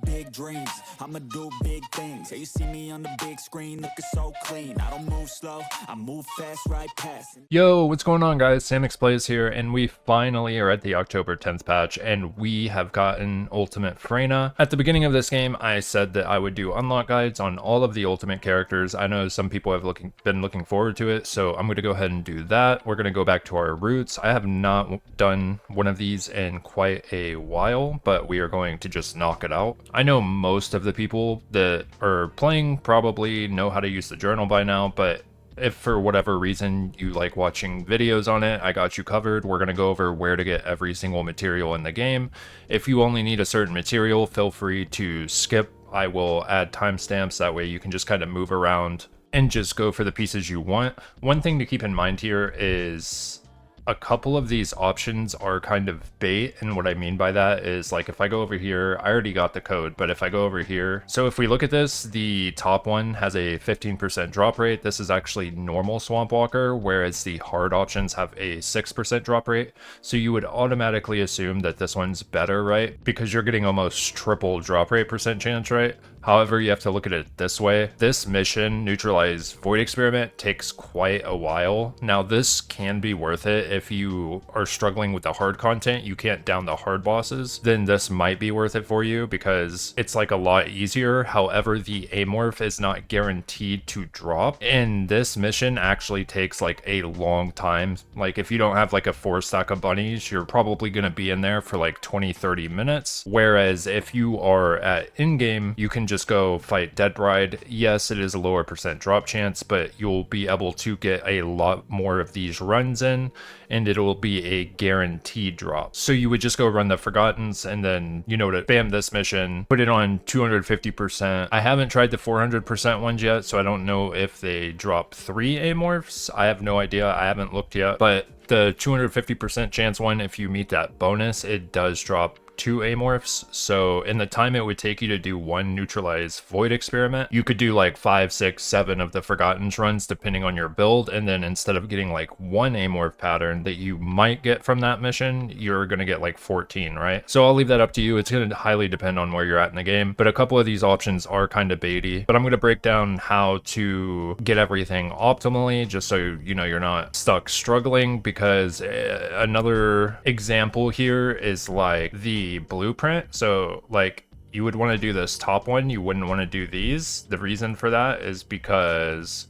big dreams, I'ma do big things. Yeah, you see me on the big screen looking so clean. I don't move slow, I move fast right past. Yo, what's going on guys? SamXplays here, and we finally are at the October 10th patch, and we have gotten Ultimate Freyna. At the beginning of this game, I said that I would do unlock guides on all of the Ultimate characters. I know some people have been looking forward to it, so I'm going to go ahead and do that. We're going to go back to our roots. I have not done one of these in quite a while, but we are going to just knock it out. I know most of the people that are playing probably know how to use the journal by now, but if for whatever reason you like watching videos on it, I got you covered. We're going to go over where to get every single material in the game. If you only need a certain material, feel free to skip. I will add timestamps, that way you can just kind of move around and just go for the pieces you want. One thing to keep in mind here is a couple of these options are kind of bait, and what I mean by that is, like, if I go over here, I already got the code, but if I go over here, so if we look at this, the top one has a 15% drop rate. This is actually normal Swamp Walker, whereas the hard options have a 6% drop rate. So you would automatically assume that this one's better, right? Because you're getting almost triple drop rate percent chance, right? However, you have to look at it this way. This mission, Neutralize Void Experiment, takes quite a while. Now, this can be worth it if you are struggling with the hard content, you can't down the hard bosses, then this might be worth it for you because it's like a lot easier. However, the Amorph is not guaranteed to drop, and this mission actually takes like a long time. Like, if you don't have like a 4 stack of bunnies, you're probably going to be in there for like 20-30 minutes. Whereas if you are at in-game, you can just go fight Dead Bride. Yes, it is a lower percent drop chance, but you'll be able to get a lot more of these runs in, and it'll be a guaranteed drop. So you would just go run the Forgottens, and then, you know, to bam this mission, put it on 250%. I haven't tried the 400% ones yet, so I don't know if they drop 3 Amorphs. I have no idea. I haven't looked yet, but the 250% chance one, if you meet that bonus, it does drop 2 Amorphs. So in the time it would take you to do 1 Neutralize Void Experiment, you could do like 5, 6, 7 of the Forgottens runs depending on your build, and then instead of getting like 1 Amorph pattern that you might get from that mission, you're gonna get like 14, right? So I'll leave that up to you. It's gonna highly depend on where you're at in the game, but a couple of these options are kind of baity. But I'm gonna break down how to get everything optimally, just so you know you're not stuck struggling, because another example here is like the blueprint. So like, you would want to do this top one, you wouldn't want to do these. The reason for that is because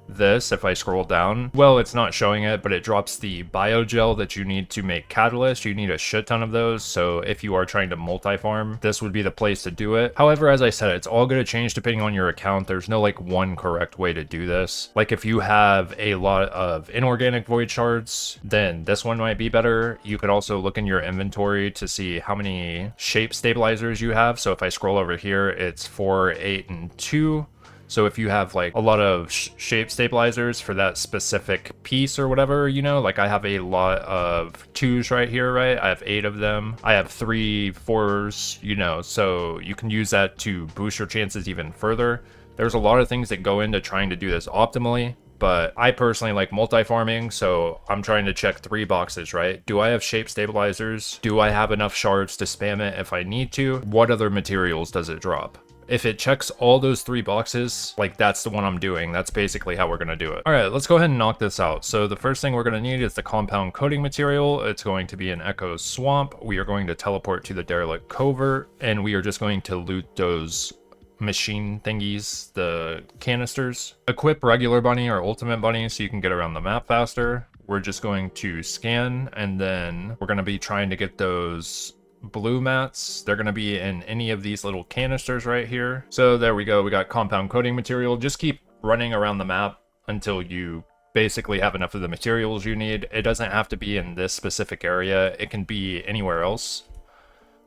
this, if I scroll down, well, it's not showing it, but it drops the biogel that you need to make catalyst. You need a shit ton of those, so if you are trying to multi-farm, this would be the place to do it. However, as I said, it's all going to change depending on your account. There's no like one correct way to do this. Like, if you have a lot of inorganic void shards, then this one might be better. You could also look in your inventory to see how many shape stabilizers you have. So if I scroll over here, it's 4, 8, and 2. So if you have like a lot of shape stabilizers for that specific piece or whatever, you know, like I have a lot of 2s right here, right? I have 8 of them. I have 3, 4s, you know, so you can use that to boost your chances even further. There's a lot of things that go into trying to do this optimally, but I personally like multi-farming, so I'm trying to check 3 boxes, right? Do I have shape stabilizers? Do I have enough shards to spam it if I need to? What other materials does it drop? If it checks all those 3 boxes, like, that's the one I'm doing. That's basically how we're going to do it. All right, let's go ahead and knock this out. So the first thing we're going to need is the compound coating material. It's going to be an Echo Swamp. We are going to teleport to the Derelict Covert, and we are just going to loot those machine thingies, the canisters. Equip regular bunny or ultimate bunny so you can get around the map faster. We're just going to scan, and then we're going to be trying to get those blue mats. They're going to be in any of these little canisters right here. So there we go. We got compound coating material. Just keep running around the map until you basically have enough of the materials you need. It doesn't have to be in this specific area. It can be anywhere else,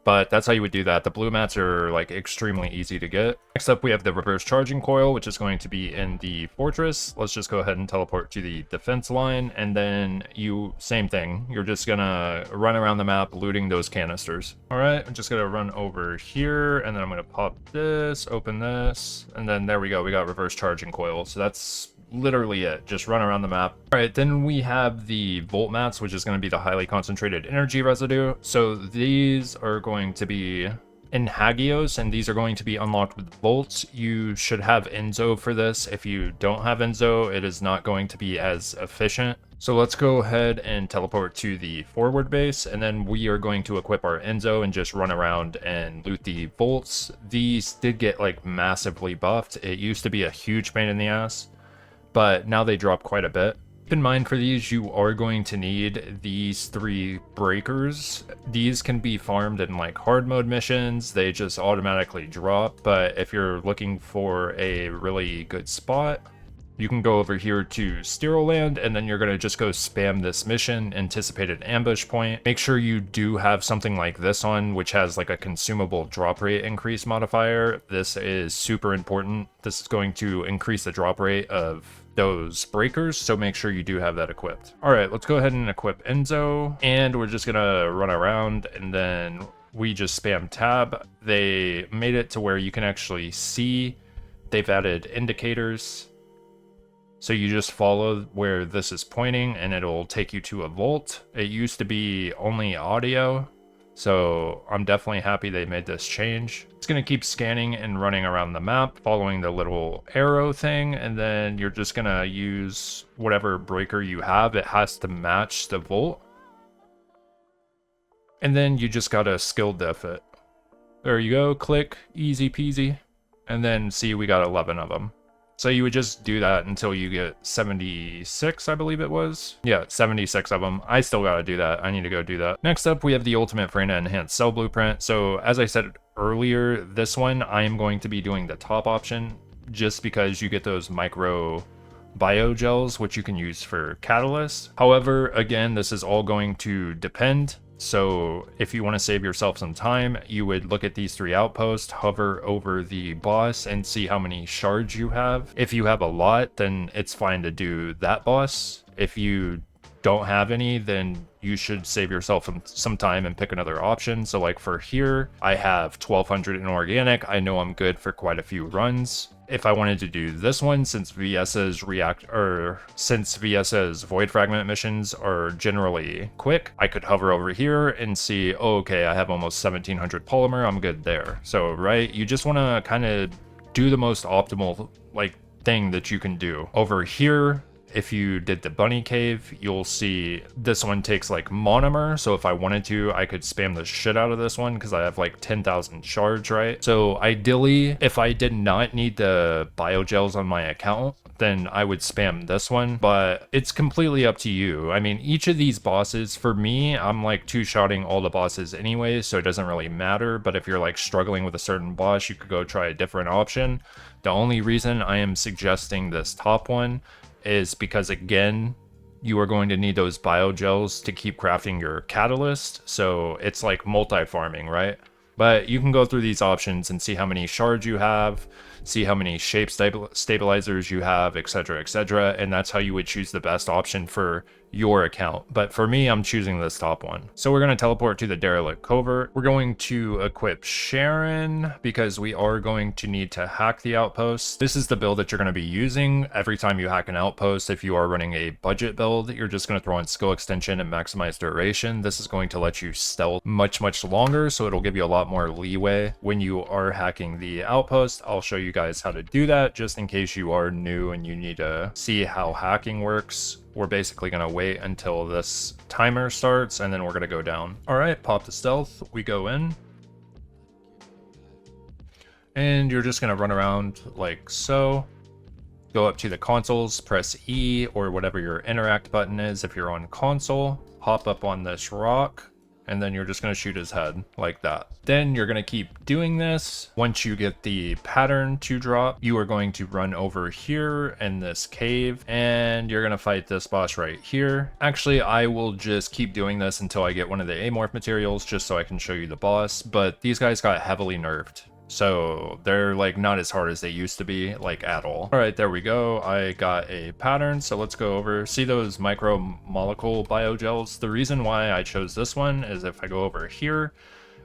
but that's how you would do that. The blue mats are like extremely easy to get. Next up, we have the reverse charging coil, which is going to be in the fortress. Let's just go ahead and teleport to the defense line, and then same thing. You're just gonna run around the map looting those canisters. All right, I'm just gonna run over here, and then I'm gonna pop this, open this, and then there we go. We got reverse charging coil. So that's literally it. Just run around the map. All right, then we have the volt mats, which is going to be the highly concentrated energy residue. So these are going to be in Hagios, and these are going to be unlocked with Volts. You should have Enzo for this. If you don't have Enzo, it is not going to be as efficient. So let's go ahead and teleport to the forward base, and then we are going to equip our Enzo and just run around and loot the Volts. These did get like massively buffed. It used to be a huge pain in the ass, but now they drop quite a bit. Keep in mind for these, you are going to need these 3 breakers. These can be farmed in like hard mode missions. They just automatically drop, but if you're looking for a really good spot, you can go over here to Sterile Land, and then you're going to just go spam this mission, Anticipated Ambush Point. Make sure you do have something like this on, which has like a consumable drop rate increase modifier. This is super important. This is going to increase the drop rate of those breakers, so make sure you do have that equipped. All right, let's go ahead and equip Enzo, and we're just gonna run around, and then we just spam tab. They made it to where you can actually see. They've added indicators, so you just follow where this is pointing and it'll take you to a Volt. It used to be only audio, so I'm definitely happy they made this change. It's going to keep scanning and running around the map, following the little arrow thing, and then you're just going to use whatever breaker you have. It has to match the Volt. And then you just got to skill diff it. There you go, click, easy peasy. And then see, we got 11 of them. So you would just do that until you get 76, I believe it was. Yeah, 76 of them. I still gotta do that. I need to go do that. Next up, we have the Ult Freyna Enhanced Cell Blueprint. So as I said earlier, this one, I am going to be doing the top option just because you get those micro biogels, which you can use for catalysts. However, again, this is all going to depend. So if you want to save yourself some time, you would look at these 3 outposts, hover over the boss, and see how many shards you have. If you have a lot, then it's fine to do that boss. If you don't have any, then you should save yourself some time and pick another option. So like for here, I have 1200 in organic. I know I'm good for quite a few runs. If I wanted to do this one, since VS's Void Fragment missions are generally quick, I could hover over here and see, oh, okay, I have almost 1700 polymer, I'm good there. So, right, you just want to kind of do the most optimal, like, thing that you can do. Over here, if you did the bunny cave, you'll see this one takes like monomer. So if I wanted to, I could spam the shit out of this one because I have like 10,000 shards, right? So ideally, if I did not need the biogels on my account, then I would spam this one, but it's completely up to you. I mean, each of these bosses, for me, I'm like 2-shotting all the bosses anyway, so it doesn't really matter. But if you're like struggling with a certain boss, you could go try a different option. The only reason I am suggesting this top one is because, again, you are going to need those biogels to keep crafting your catalyst. So it's like multi-farming, right? But you can go through these options and see how many shards you have, see how many shape stabilizers you have, etc., etc. And that's how you would choose the best option for your account. But for me, I'm choosing this top one. So we're going to teleport to the Derelict Covert. We're going to equip Sharon because we are going to need to hack the outpost. This is the build that you're going to be using every time you hack an outpost. If you are running a budget build, you're just going to throw in skill extension and maximize duration. This is going to let you stealth much longer, so it'll give you a lot more leeway when you are hacking the outpost. I'll show you guys how to do that just in case you are new and you need to see how hacking works. We're basically going to wait until this timer starts and then we're going to go down. All right, pop the stealth. We go in. And you're just going to run around like so. Go up to the consoles, press E or whatever your interact button is if you're on console. Hop up on this rock. And then you're just going to shoot his head like that. Then you're going to keep doing this. Once you get the pattern to drop, you are going to run over here in this cave and you're going to fight this boss right here. Actually, I will just keep doing this until I get one of the amorph materials just so I can show you the boss. But these guys got heavily nerfed. So they're like not as hard as they used to be, like at all. All right, there we go. I got a pattern. So let's go over, see those micro molecule biogels. The reason why I chose this one is if I go over here,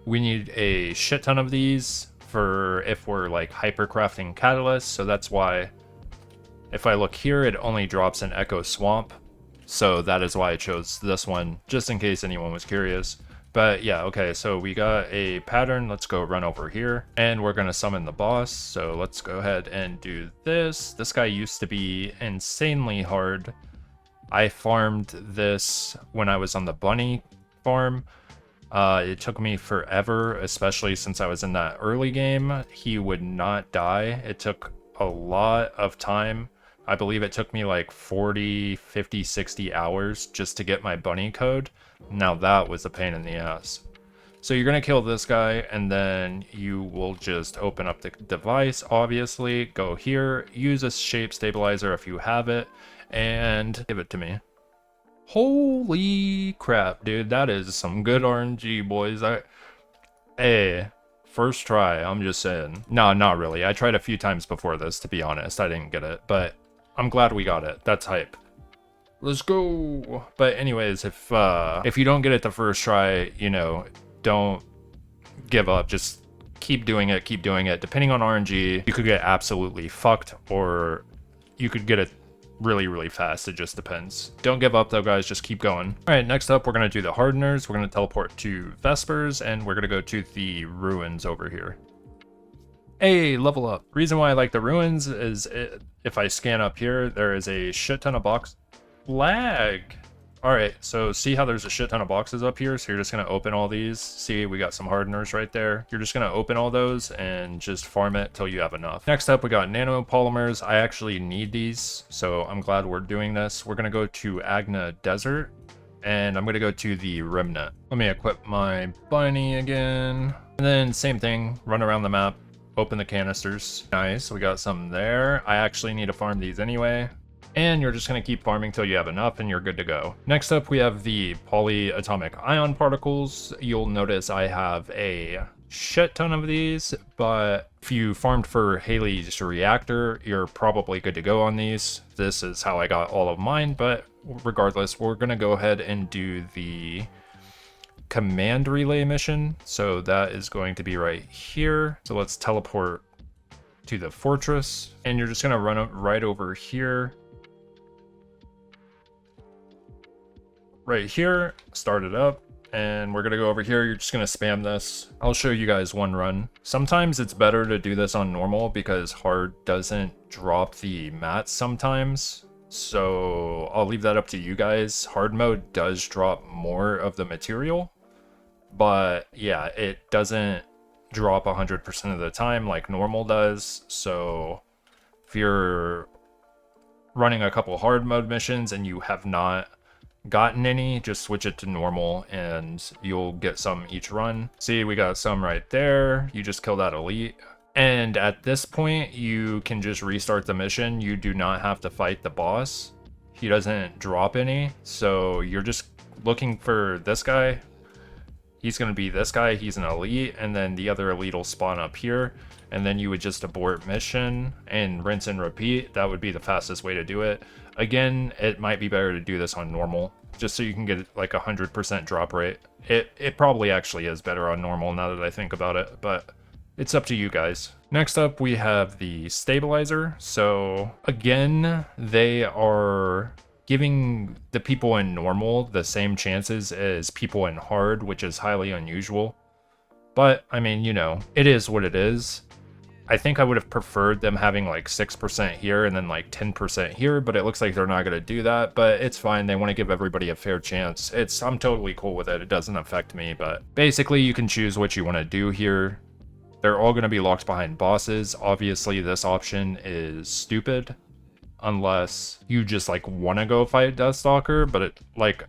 we need a shit ton of these for if we're like hypercrafting catalysts. So that's why if I look here, it only drops an Echo Swamp. So that is why I chose this one, just in case anyone was curious. But yeah, okay, so we got a pattern. Let's go run over here and we're gonna summon the boss. So let's go ahead and do this. This guy used to be insanely hard. I farmed this when I was on the bunny farm. It took me forever, especially since I was in that early game. He would not die. It took a lot of time. I believe it took me like 40, 50, 60 hours just to get my bunny code. Now that was a pain in the ass. So you're going to kill this guy and then you will just open up the device, obviously, go here, use a shape stabilizer if you have it, and give it to me. Holy crap, dude, that is some good RNG, boys. Hey, first try, I'm just saying. No, not really. I tried a few times before this, to be honest. I didn't get it, but I'm glad we got it. That's hype. Let's go. But anyways, if you don't get it the first try, you know, don't give up. Just keep doing it, keep doing it. Depending on RNG, you could get absolutely fucked, or you could get it really, really fast. It just depends. Don't give up though, guys. Just keep going. All right, next up, we're going to do the Hardeners. We're going to teleport to Vespers, and we're going to go to the Ruins over here. Hey, level up. Reason why I like the Ruins is if I scan up here, there is a shit ton of box lag. All right, so see how there's a shit ton of boxes up here? So you're just going to open all these. See, we got some Hardeners right there. You're just going to open all those and just farm it till you have enough. Next up, we got Nanopolymers. I actually need these, so I'm glad we're doing this. We're going to go to Agna Desert, and I'm going to go to the Remnant. Let me equip my bunny again. And then same thing, run around the map, open the canisters. Nice, we got some there. I actually need to farm these anyway. And you're just going to keep farming till you have enough and you're good to go. Next up, we have the Polyatomic Ion Particles. You'll notice I have a shit ton of these, but if you farmed for Haley's reactor, you're probably good to go on these. This is how I got all of mine, but regardless, we're going to go ahead and do the command relay mission. So that is going to be right here. So let's teleport to the fortress, and you're just going to run right over here. Right here, start it up, and we're gonna go over here. You're just gonna spam this. I'll show you guys one run. Sometimes it's better to do this on normal because hard doesn't drop the mats sometimes. So I'll leave that up to you guys. Hard mode does drop more of the material, but yeah, it doesn't drop 100% of the time like normal does. So if you're running a couple hard mode missions and you have not gotten any, just switch it to normal and you'll get some each run. See, we got some right there. You just kill that elite, and at this point you can just restart the mission. You do not have to fight the boss. He doesn't drop any, so you're just looking for this guy. He's going to be this guy. He's an elite, and then the other elite will spawn up here, and then you would just abort mission and rinse and repeat. That would be the fastest way to do it. Again, it might be better to do this on normal, just so you can get like 100% drop rate. It probably actually is better on normal now that I think about it, but it's up to you guys. Next up, we have the stabilizer. So again, they are giving the people in normal the same chances as people in hard, which is highly unusual. But I mean, you know, it is what it is. I think I would have preferred them having like 6% here and then like 10% here, but it looks like they're not going to do that, but it's fine. They want to give everybody a fair chance. I'm totally cool with it. It doesn't affect me, but basically you can choose what you want to do here. They're all going to be locked behind bosses. Obviously this option is stupid unless you just like want to go fight Deathstalker, but it like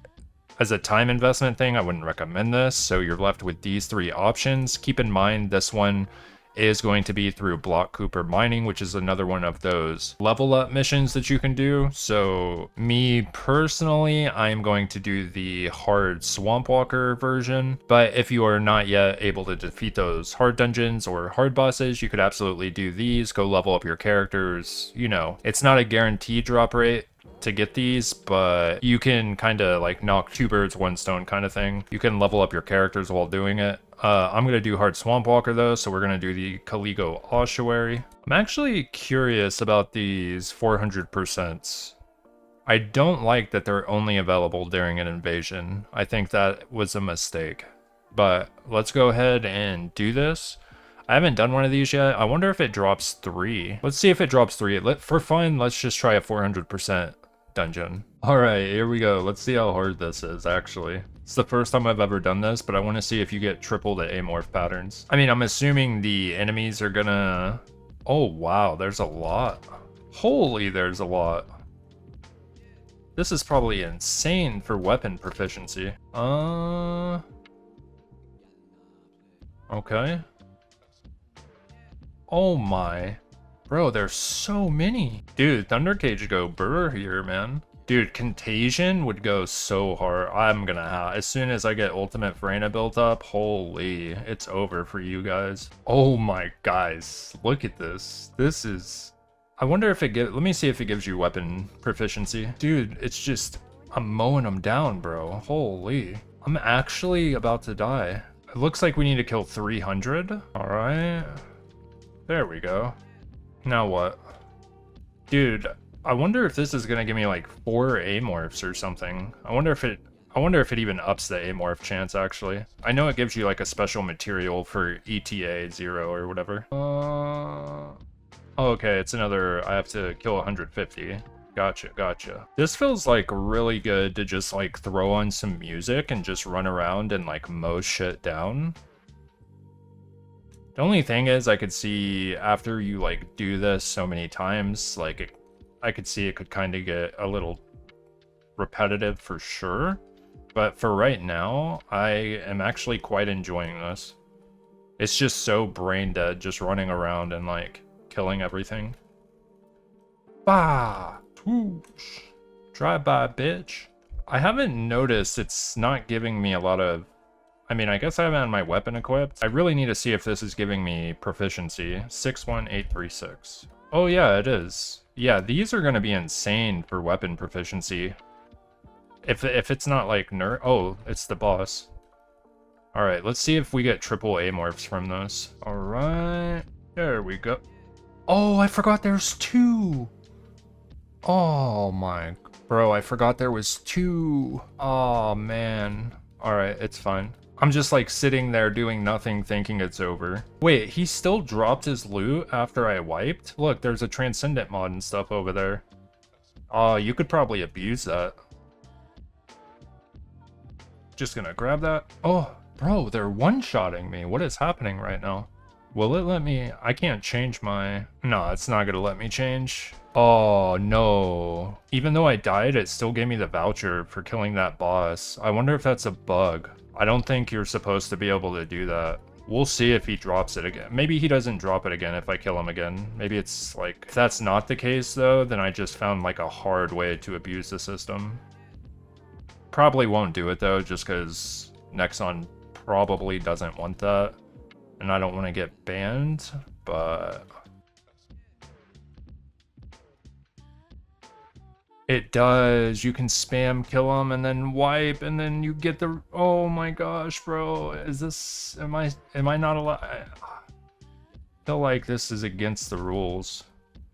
as a time investment thing, I wouldn't recommend this. So you're left with these three options. Keep in mind this one is going to be through Block Cooper mining, which is another one of those level up missions that you can do. So me personally, I'm going to do the hard Swamp Walker version, but if you are not yet able to defeat those hard dungeons or hard bosses, you could absolutely do these. Go level up your characters. You know, it's not a guaranteed drop rate to get these, but you can kind of like knock two birds, one stone kind of thing. You can level up your characters while doing it. I'm going to do hard Swamp Walker though, so we're going to do the Caligo Ossuary. I'm actually curious about these 400%. I don't like that they're only available during an invasion. I think that was a mistake. But let's go ahead and do this. I haven't done one of these yet. I wonder if it drops 3. Let's see if it drops 3. For fun, let's just try a 400% dungeon. All right, here we go. Let's see how hard this is, actually. It's the first time I've ever done this, but I want to see if you get triple the amorph patterns. I mean, I'm assuming the enemies are gonna... Oh, wow, there's a lot. Holy, there's a lot. This is probably insane for weapon proficiency. Okay. Oh my. Bro, there's so many. Dude, Thunder Cage go burr here, man. Dude, Contagion would go so hard. I'm gonna have, as soon as I get Ultimate Freyna built up, holy, it's over for you guys. Oh my, guys, look at this. This is, I wonder if it gives, let me see if it gives you weapon proficiency. Dude, it's just, I'm mowing them down, bro. Holy. I'm actually about to die. It looks like we need to kill 300. All right. There we go. Now what? Dude, I wonder if this is gonna give me like 4 amorphs or something. I wonder if it even ups the amorph chance, actually. I know it gives you like a special material for ETA 0 or whatever. Oh, okay, it's another, I have to kill 150. Gotcha. This feels like really good to just like throw on some music and just run around and like mow shit down. The only thing is I could see after you like do this so many times, like I could see it could kind of get a little repetitive for sure. But for right now, I am actually quite enjoying this. It's just so brain dead, just running around and like killing everything. Bah! Whoosh. Drive-by, bitch. I haven't noticed it's not giving me a lot of... I mean, I guess I haven't my weapon equipped. I really need to see if this is giving me proficiency. 61836. Oh yeah, it is. Yeah, these are going to be insane for weapon proficiency. If it's not like oh, it's the boss. Alright, let's see if we get triple amorphs from this. Alright, there we go. Oh, I forgot there's 2! Oh my... Bro, I forgot there was 2. Oh man. Alright, it's fine. I'm just like sitting there doing nothing thinking it's over. Wait, he still dropped his loot after I wiped? Look, there's a Transcendent mod and stuff over there. Oh, you could probably abuse that. Just gonna grab that. Oh, bro, they're one-shotting me. What is happening right now? Will it let me... I can't change my... No, it's not gonna let me change. Oh, no. Even though I died, it still gave me the voucher for killing that boss. I wonder if that's a bug. I don't think you're supposed to be able to do that. We'll see if he drops it again. Maybe he doesn't drop it again if I kill him again. Maybe it's like... If that's not the case, though, then I just found like a hard way to abuse the system. Probably won't do it, though, just because Nexon probably doesn't want that. And I don't want to get banned, but... It does. You can spam kill them and then wipe and then you get the... Oh my gosh, bro. Is this... Am I not allowed... I feel like this is against the rules.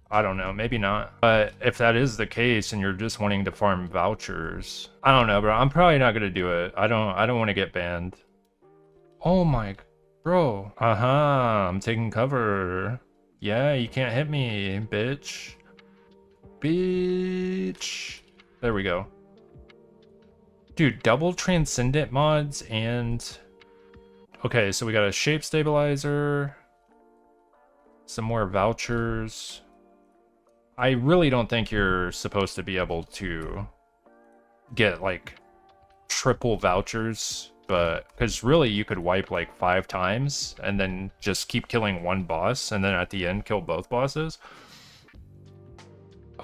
I don't know. Maybe not. But if that is the case and you're just wanting to farm vouchers... I don't know, bro. I'm probably not going to do it. I don't want to get banned. Oh my... Bro. I'm taking cover. Yeah, you can't hit me, bitch. Bitch. There we go. Dude, double Transcendent mods and... Okay, so we got a shape stabilizer. Some more vouchers. I really don't think you're supposed to be able to get, like, triple vouchers. But, because really you could wipe, like, 5 times and then just keep killing one boss and then at the end kill both bosses.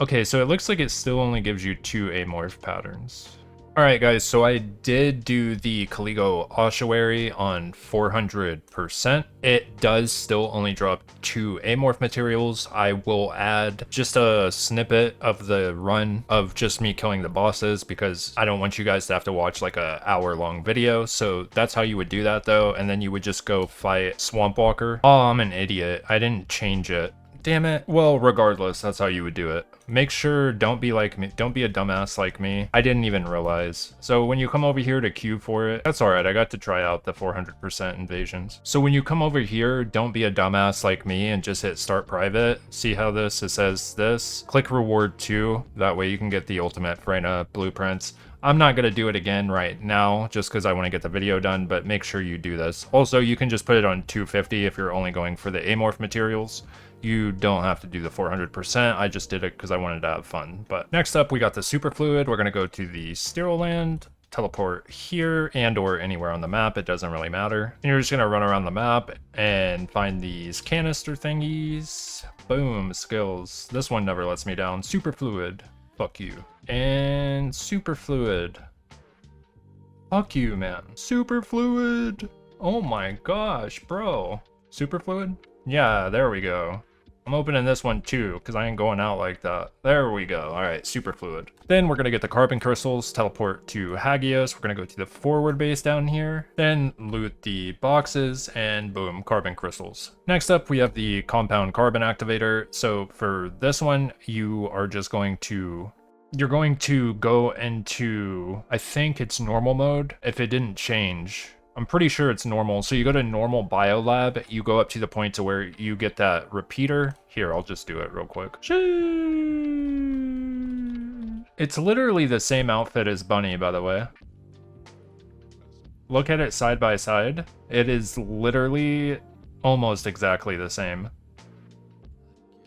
Okay, so it looks like it still only gives you 2 amorph patterns. Alright guys, so I did do the Caligo Ossuary on 400%. It does still only drop 2 amorph materials. I will add just a snippet of the run of just me killing the bosses because I don't want you guys to have to watch like a hour-long video. So that's how you would do that though, and then you would just go fight Swamp Walker. Oh, I'm an idiot. I didn't change it. Damn it. Well, regardless, that's how you would do it. Make sure, don't be like me. Don't be a dumbass like me. I didn't even realize. So when you come over here to queue for it, that's all right. I got to try out the 400% invasions. So when you come over here, don't be a dumbass like me and just hit start private. See how it says this? Click reward 2. That way you can get the ultimate Freyna blueprints. I'm not going to do it again right now just because I want to get the video done, but make sure you do this. Also, you can just put it on 250 if you're only going for the amorph materials. You don't have to do the 400%. I just did it because I wanted to have fun. But next up, we got the Superfluid. We're going to go to the Sterile Land, teleport here and or anywhere on the map. It doesn't really matter. And you're just going to run around the map and find these canister thingies. Boom, skills. This one never lets me down. Superfluid. Fuck you. And Superfluid. Fuck you, man. Superfluid. Oh my gosh, bro. Superfluid? Yeah, there we go. I'm opening this one too, because I ain't going out like that. There we go. All right, Superfluid. Then we're going to get the carbon crystals, teleport to Hagios. We're going to go to the forward base down here, then loot the boxes, and boom, carbon crystals. Next up, we have the compound carbon activator. So for this one, you are just going to... You're going to go into, I think it's normal mode, if it didn't change. I'm pretty sure it's normal. So you go to normal biolab, you go up to the point to where you get that repeater. Here, I'll just do it real quick. It's literally the same outfit as Bunny, by the way. Look at it side by side. It is literally almost exactly the same.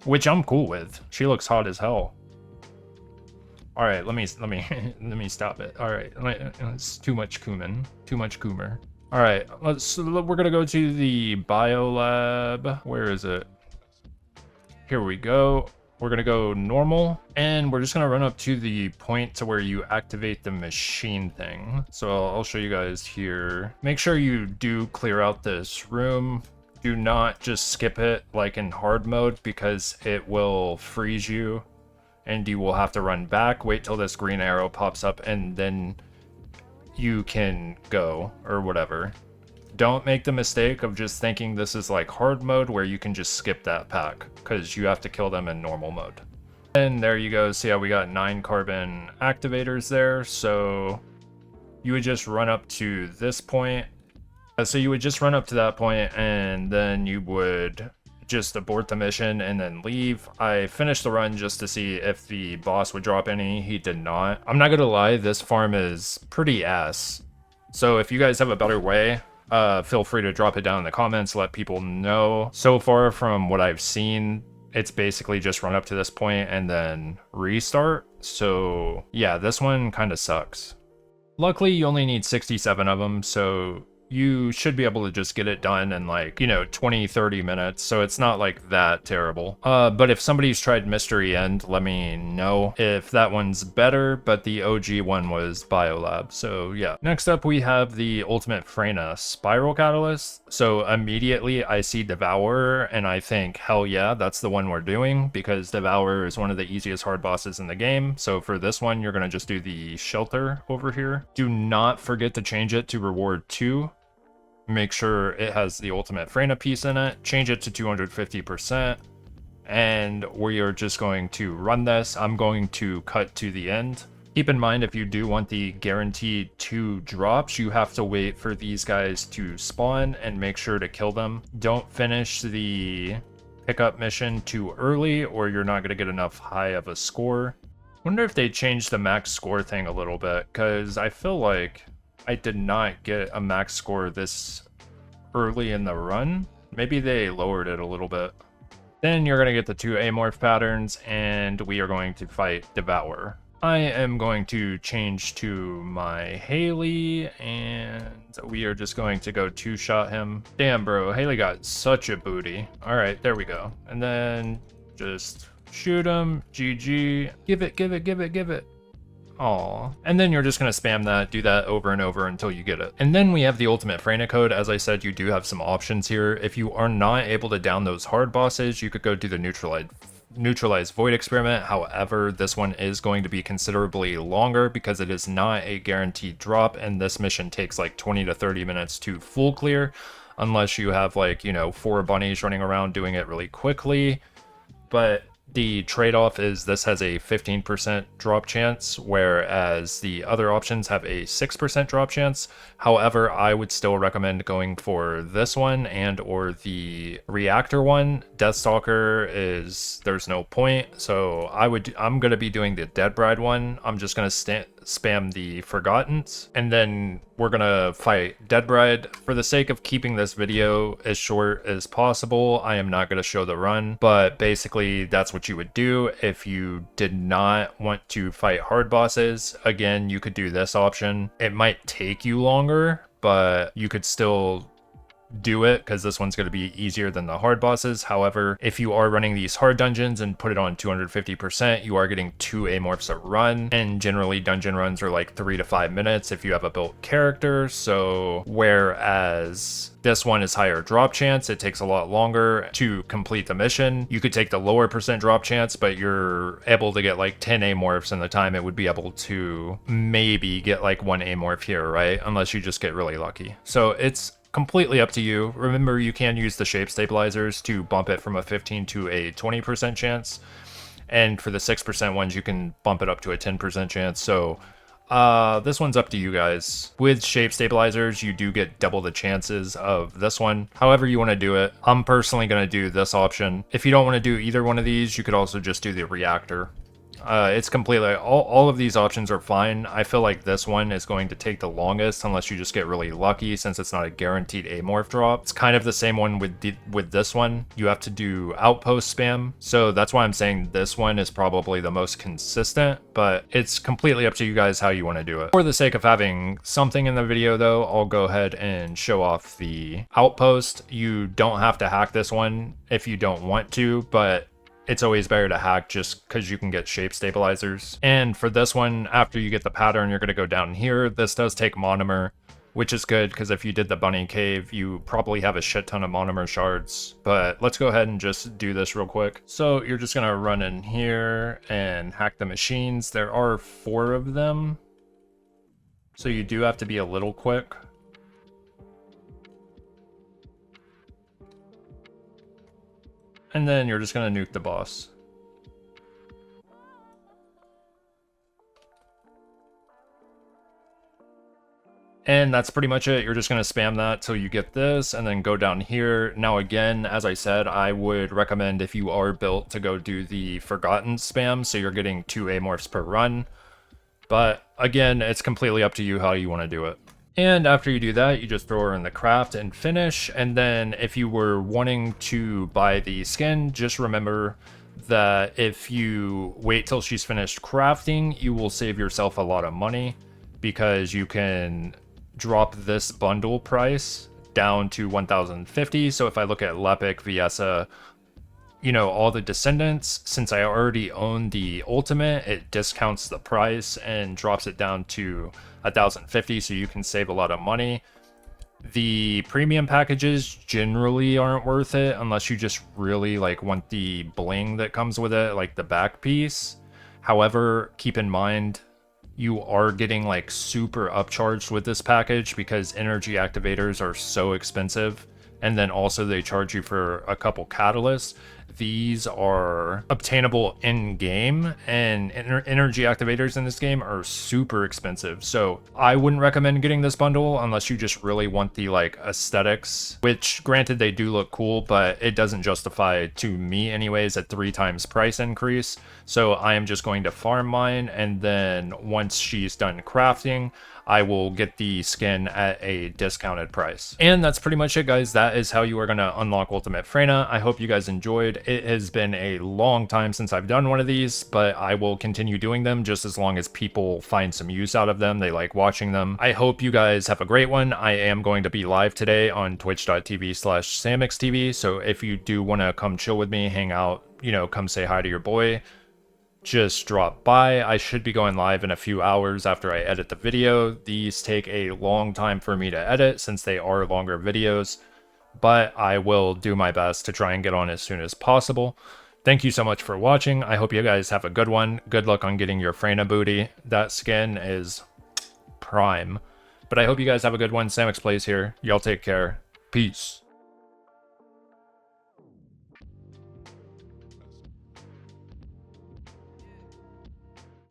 Which I'm cool with. She looks hot as hell. All right, let me stop it. All right, it's too much cumin, too much Coomer. All right, we're gonna go to the biolab. Where is it? Here we go. We're gonna go normal, and we're just gonna run up to the point to where you activate the machine thing. So I'll show you guys here. Make sure you do clear out this room. Do not just skip it like in hard mode because it will freeze you. And you will have to run back, wait till this green arrow pops up, and then you can go, or whatever. Don't make the mistake of just thinking this is like hard mode where you can just skip that pack, because you have to kill them in normal mode. And there you go, see how we got 9 carbon activators there, so you would just run up to this point. So you would just run up to that point, and then you would... just abort the mission and then leave. I finished the run just to see if the boss would drop any. He did not. I'm not gonna lie, this farm is pretty ass. So if you guys have a better way, feel free to drop it down in the comments, let people know. So far from what I've seen, it's basically just run up to this point and then restart. So yeah, this one kind of sucks. Luckily, you only need 67 of them, so you should be able to just get it done in like, 20-30 minutes, so it's not like that terrible. But if somebody's tried Mystery End, let me know if that one's better, but the OG one was Biolab, so yeah. Next up, we have the Ultimate Freyna Spiral Catalyst. So immediately I see Devourer, and I think, hell yeah, that's the one we're doing, because Devourer is one of the easiest hard bosses in the game. So for this one, you're gonna just do the Shelter over here. Do not forget to change it to Reward 2. Make sure it has the Ultimate Freyna piece in it, change it to 250%, and we are just going to run this. I'm going to cut to the end. Keep in mind, if you do want the guaranteed 2 drops, you have to wait for these guys to spawn and make sure to kill them. Don't finish the pickup mission too early or you're not going to get enough high of a score. Wonder if they changed the max score thing a little bit, because I feel like I did not get a max score this early in the run. Maybe they lowered it a little bit. Then you're going to get the 2 amorph patterns, and we are going to fight Devour. I am going to change to my Haley, and we are just going to go 2-shot him. Damn, bro, Haley got such a booty. All right, there we go. And then just shoot him. GG. Give it, give it, give it, give it. Aw. And then you're just going to spam that, do that over and over until you get it. And then we have the Ultimate Freyna Code. As I said, you do have some options here. If you are not able to down those hard bosses, you could go do the Neutralize Void experiment. However, this one is going to be considerably longer because it is not a guaranteed drop, and this mission takes like 20 to 30 minutes to full clear, unless you have like, 4 bunnies running around doing it really quickly. but the trade-off is this has a 15% drop chance, whereas the other options have a 6% drop chance. However, I would still recommend going for this one and or the reactor one. Deathstalker is, there's no point, so I'm going to be doing the Dead Bride one. I'm just going to spam the Forgottens, and then we're gonna fight Dead Bride. For the sake of keeping this video as short as possible, I am not gonna show the run, but basically that's what you would do if you did not want to fight hard bosses. Again, you could do this option. It might take you longer, but you could still do it because this one's going to be easier than the hard bosses. However, if you are running these hard dungeons and put it on 250%, you are getting 2 amorphs a run, and generally dungeon runs are like 3 to 5 minutes if you have a built character. So whereas this one is higher drop chance, it takes a lot longer to complete the mission. You could take the lower percent drop chance, but you're able to get like 10 amorphs in the time it would be able to maybe get like 1 amorph here, right? Unless you just get really lucky. So it's completely up to you. Remember, you can use the shape stabilizers to bump it from a 15 to a 20% chance. And for the 6% ones, you can bump it up to a 10% chance. So this one's up to you guys. With shape stabilizers, you do get double the chances of this one. However you want to do it. I'm personally going to do this option. If you don't want to do either one of these, you could also just do the reactor. It's completely, all of these options are fine. I feel like this one is going to take the longest unless you just get really lucky, since it's not a guaranteed amorph drop. It's kind of the same one with this one. You have to do outpost spam, so that's why I'm saying this one is probably the most consistent, but it's completely up to you guys how you want to do it. For the sake of having something in the video though, I'll go ahead and show off the outpost. You don't have to hack this one if you don't want to, but it's always better to hack just because you can get shape stabilizers. And for this one, after you get the pattern, you're going to go down here. This does take monomer, which is good because if you did the bunny cave, you probably have a shit ton of monomer shards. But let's go ahead and just do this real quick. So you're just going to run in here and hack the machines. There are 4 of them, so you do have to be a little quick. And then you're just going to nuke the boss. And that's pretty much it. You're just going to spam that till you get this and then go down here. Now again, as I said, I would recommend if you are built to go do the Forgotten spam, so you're getting 2 amorphs per run. But again, it's completely up to you how you want to do it. And after you do that, you just throw her in the craft and finish. And then if you were wanting to buy the skin, just remember that if you wait till she's finished crafting, you will save yourself a lot of money because you can drop this bundle price down to 1,050. So if I look at Lepic, Viessa, you know, all the Descendants, since I already own the ultimate, it discounts the price and drops it down to 1,050, so you can save a lot of money. The premium packages generally aren't worth it unless you just really like want the bling that comes with it, like the back piece. However, keep in mind you are getting like super upcharged with this package because energy activators are so expensive, and then also they charge you for a couple catalysts. These are obtainable in game, and energy activators in this game are super expensive. So I wouldn't recommend getting this bundle unless you just really want the like aesthetics, which granted they do look cool, but it doesn't justify to me anyways a 3 times price increase. So I am just going to farm mine, and then once she's done crafting, I will get the skin at a discounted price. And that's pretty much it, guys. That is how you are going to unlock Ultimate Freyna. I hope you guys enjoyed. It has been a long time since I've done one of these, but I will continue doing them just as long as people find some use out of them. They like watching them. I hope you guys have a great one. I am going to be live today on twitch.tv/SamXTV. So if you do want to come chill with me, hang out, you know, come say hi to your boy, just drop by. I should be going live in a few hours after I edit the video. These take a long time for me to edit since they are longer videos, but I will do my best to try and get on as soon as possible. Thank you so much for watching. I hope you guys have a good one. Good luck on getting your Freyna booty. That skin is prime. But I hope you guys have a good one. SamXPlays here. Y'all take care. Peace.